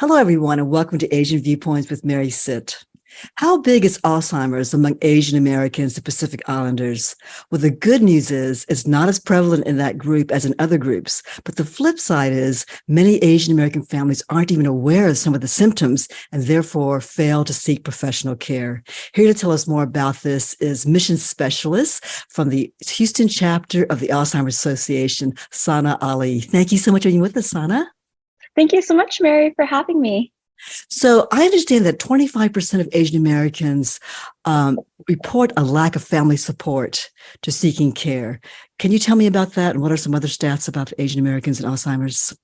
Hello, everyone, and welcome to Asian Viewpoints with Mary Sitt. How big is Alzheimer's among Asian Americans and Pacific Islanders? Well, the good news is it's not as prevalent in that group as in other groups. But the flip side is many Asian American families aren't even aware of some of the symptoms and therefore fail to seek professional care. Here to tell us more about this is mission specialist from the Houston chapter of the Alzheimer's Association, Sana Ali. Thank you so much for being with us, Sana. Thank you so much, Mary, for having me. So I understand that 25% of Asian Americans report a lack of family support to seeking care. Can you tell me about that? And what are some other stats about Asian Americans and Alzheimer's?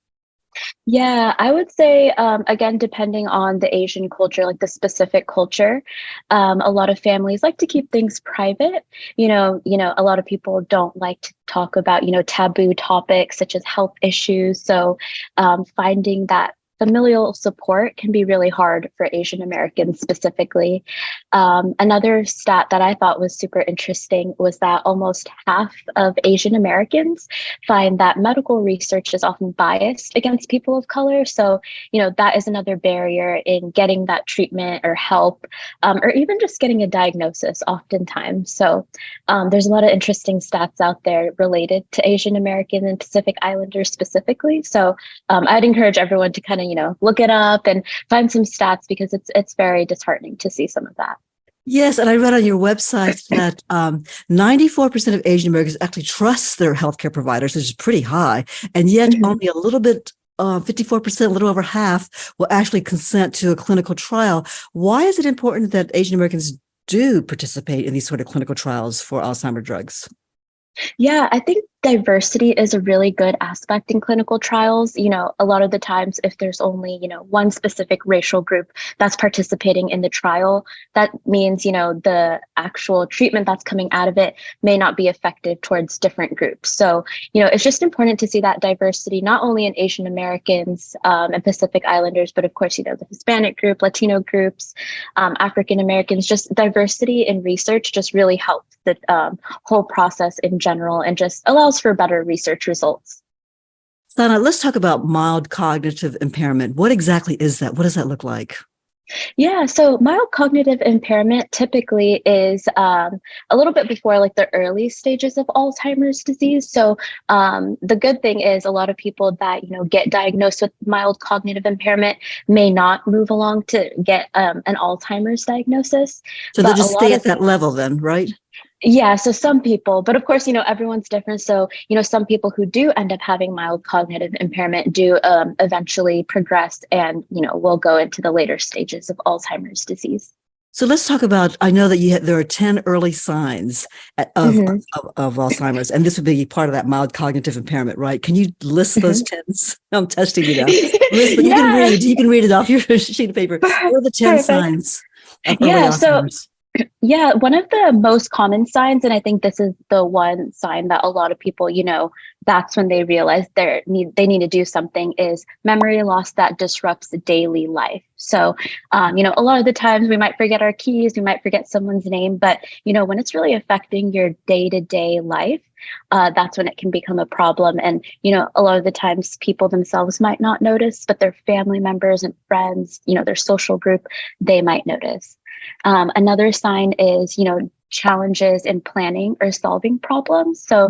Yeah, I would say, again, depending on the Asian culture, like the specific culture, a lot of families like to keep things private. A lot of people don't like to talk about, taboo topics such as health issues. So finding that familial support can be really hard for Asian Americans specifically. Another stat that I thought was super interesting was that almost half of Asian Americans find that medical research is often biased against people of color. So, that is another barrier in getting that treatment or help, or even just getting a diagnosis oftentimes. So there's a lot of interesting stats out there related to Asian American and Pacific Islanders specifically. So I'd encourage everyone to kind of, look it up and find some stats because it's very disheartening to see some of that. Yes, and I read on your website that 94% of Asian Americans actually trust their healthcare providers, which is pretty high, and yet only a little bit, 54%, a little over half, will actually consent to a clinical trial. Why is it important that Asian Americans do participate in these sort of clinical trials for Alzheimer's drugs? Yeah, I think diversity is a really good aspect in clinical trials. A lot of the times, if there's only, one specific racial group that's participating in the trial, that means, the actual treatment that's coming out of it may not be effective towards different groups. So, it's just important to see that diversity, not only in Asian Americans and Pacific Islanders, but of course, the Hispanic group, Latino groups, African Americans, just diversity in research just really helps the whole process in general and just allows for better research results. Sana, let's talk about mild cognitive impairment. What exactly is that? What does that look like? Yeah, so mild cognitive impairment typically is a little bit before like the early stages of Alzheimer's disease. So the good thing is a lot of people that get diagnosed with mild cognitive impairment may not move along to get an Alzheimer's diagnosis. So they'll just stay at that level then, right? Yeah, so some people, but of course, everyone's different. So, some people who do end up having mild cognitive impairment do eventually progress and, will go into the later stages of Alzheimer's disease. So let's talk about, I know that there are 10 early signs of Alzheimer's, and this would be part of that mild cognitive impairment, right? Can you list those 10? I'm testing you now. Yeah. You can read it off your sheet of paper. What are the 10 signs of early Alzheimer's? Yeah, one of the most common signs, and I think this is the one sign that a lot of people, that's when they realize they need to do something, is memory loss that disrupts daily life. So, a lot of the times we might forget our keys, we might forget someone's name, but, when it's really affecting your day-to-day life, that's when it can become a problem. And, a lot of the times people themselves might not notice, but their family members and friends, their social group, they might notice. Another sign is, challenges in planning or solving problems. So,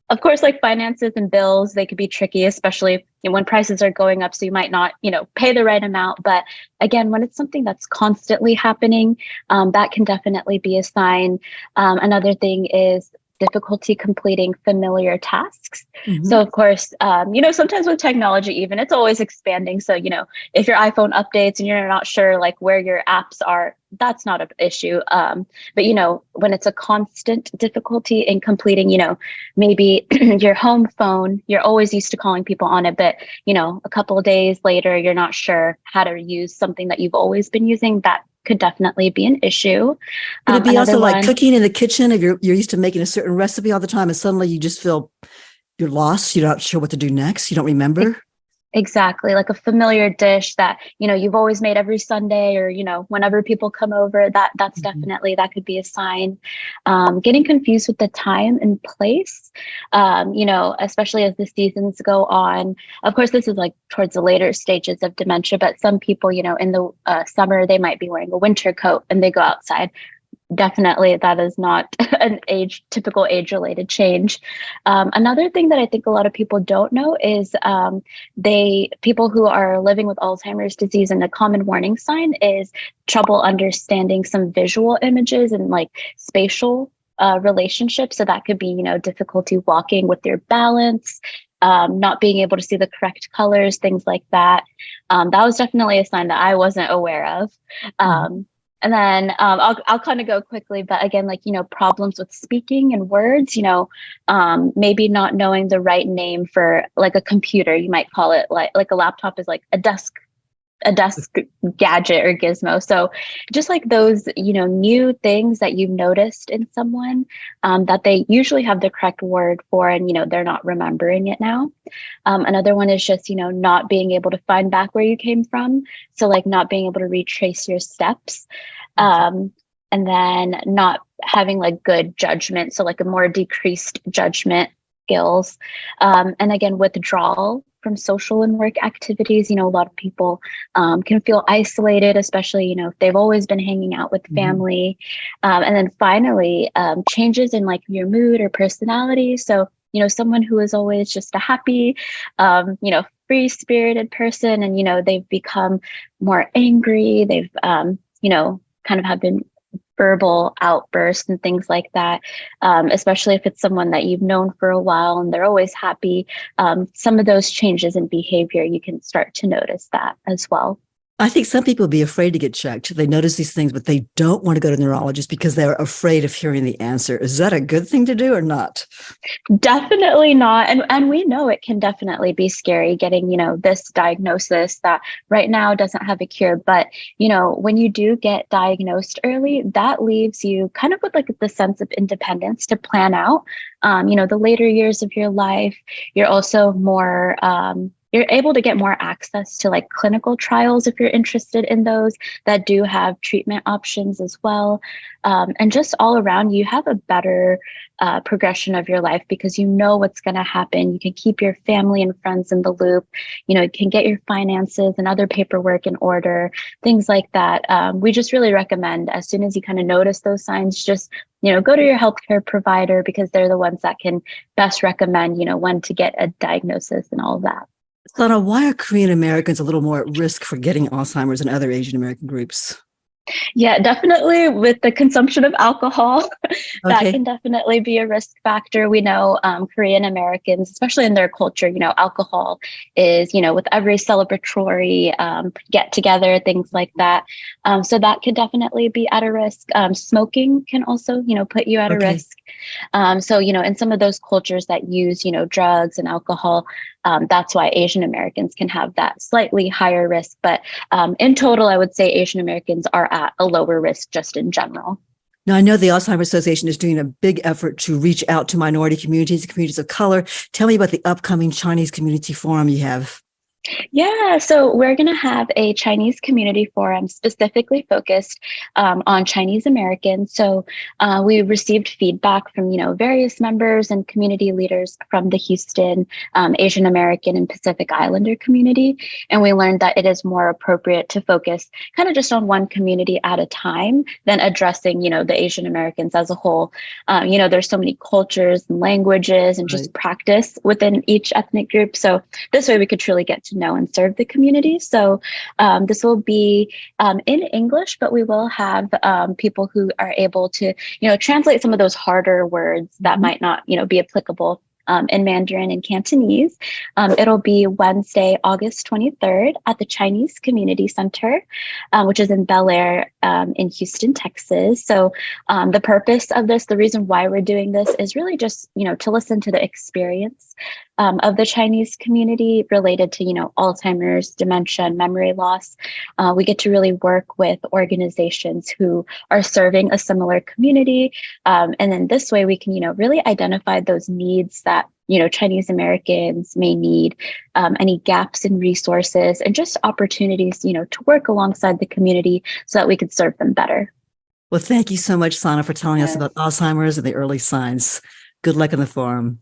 of course, like finances and bills, they could be tricky, especially when prices are going up. So you might not, pay the right amount. But again, when it's something that's constantly happening, that can definitely be a sign. Another thing is difficulty completing familiar tasks. So of course, sometimes with technology, even it's always expanding. So, if your iPhone updates and you're not sure like where your apps are, that's not an issue. But, when it's a constant difficulty in completing, maybe your home phone, you're always used to calling people on it, but, a couple of days later, you're not sure how to use something that you've always been using, that could definitely be an issue. Could it be also like cooking in the kitchen if you're used to making a certain recipe all the time and suddenly you just feel you're lost, you're not sure what to do next, you don't remember? Exactly, like a familiar dish that, you've always made every Sunday, or, whenever people come over, that's Mhm. definitely, that could be a sign. Getting confused with the time and place, especially as the seasons go on. Of course, this is like towards the later stages of dementia, but some people, in the summer, they might be wearing a winter coat and they go outside. Definitely, that is not an typical age related change. Another thing that I think a lot of people don't know is people who are living with Alzheimer's disease, and a common warning sign is trouble understanding some visual images and like spatial relationships. So that could be, difficulty walking with your balance, not being able to see the correct colors, things like that. That was definitely a sign that I wasn't aware of. Mhm. And then I'll kind of go quickly, but again, like, problems with speaking and words, maybe not knowing the right name for like a computer. You might call it like a laptop is like a desk gadget or gizmo. So just like those, new things that you've noticed in someone, that they usually have the correct word for, and, they're not remembering it now. Another one is just, not being able to find back where you came from. So like not being able to retrace your steps. Okay. Um, and then not having like good judgment. So like a more decreased judgment skills. And again, withdrawal from social and work activities. A lot of people can feel isolated, especially, if they've always been hanging out with Mhm. family. And then finally, changes in like your mood or personality. So, someone who is always just a happy, free spirited person, and, they've become more angry. They've, kind of have been verbal outbursts and things like that, especially if it's someone that you've known for a while and they're always happy. Some of those changes in behavior, you can start to notice that as well. I think some people would be afraid to get checked. They notice these things, but they don't want to go to a neurologist because they're afraid of hearing the answer. Is that a good thing to do or not? Definitely not. And we know it can definitely be scary getting, this diagnosis that right now doesn't have a cure. But, when you do get diagnosed early, that leaves you kind of with like the sense of independence to plan out, the later years of your life. You're also more, you're able to get more access to like clinical trials if you're interested in those that do have treatment options as well. And just all around, you have a better progression of your life because you know what's going to happen. You can keep your family and friends in the loop. You can get your finances and other paperwork in order, things like that. We just really recommend as soon as you kind of notice those signs, just go to your healthcare provider because they're the ones that can best recommend, when to get a diagnosis and all of that. Lana, why are Korean Americans a little more at risk for getting Alzheimer's than other Asian American groups? Yeah, definitely with the consumption of alcohol, that Okay. can definitely be a risk factor. We know Korean Americans, especially in their culture, alcohol is, with every celebratory get together, things like that. So that could definitely be at a risk. Smoking can also, put you at a Okay. risk. So, in some of those cultures that use, drugs and alcohol, that's why Asian Americans can have that slightly higher risk. But in total, I would say Asian Americans are at a lower risk just in general. Now, I know the Alzheimer's Association is doing a big effort to reach out to minority communities, communities of color. Tell me about the upcoming Chinese Community Forum you have. Yeah, so we're going to have a Chinese community forum specifically focused on Chinese Americans. So we received feedback from, various members and community leaders from the Houston Asian American and Pacific Islander community. And we learned that it is more appropriate to focus kind of just on one community at a time than addressing, the Asian Americans as a whole. There's so many cultures and languages and Right. just practice within each ethnic group. So this way we could truly get to know and serve the community. So this will be in English, but we will have people who are able to, translate some of those harder words that Mhm. might not, be applicable in Mandarin and Cantonese. It'll be Wednesday, August 23rd at the Chinese Community Center, which is in Bel Air in Houston, Texas. So the purpose of this, the reason why we're doing this is really just, to listen to the experience of the Chinese community related to, Alzheimer's, dementia, and memory loss. We get to really work with organizations who are serving a similar community. And then this way we can, really identify those needs that, Chinese Americans may need, any gaps in resources and just opportunities, to work alongside the community so that we could serve them better. Well, thank you so much, Sana, for telling us about Alzheimer's and the early signs. Good luck in the forum.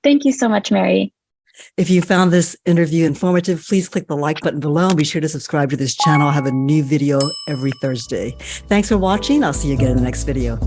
Thank you so much, Mary. If you found this interview informative, please click the like button below and be sure to subscribe to this channel. I'll have a new video every Thursday. Thanks for watching. I'll see you again in the next video.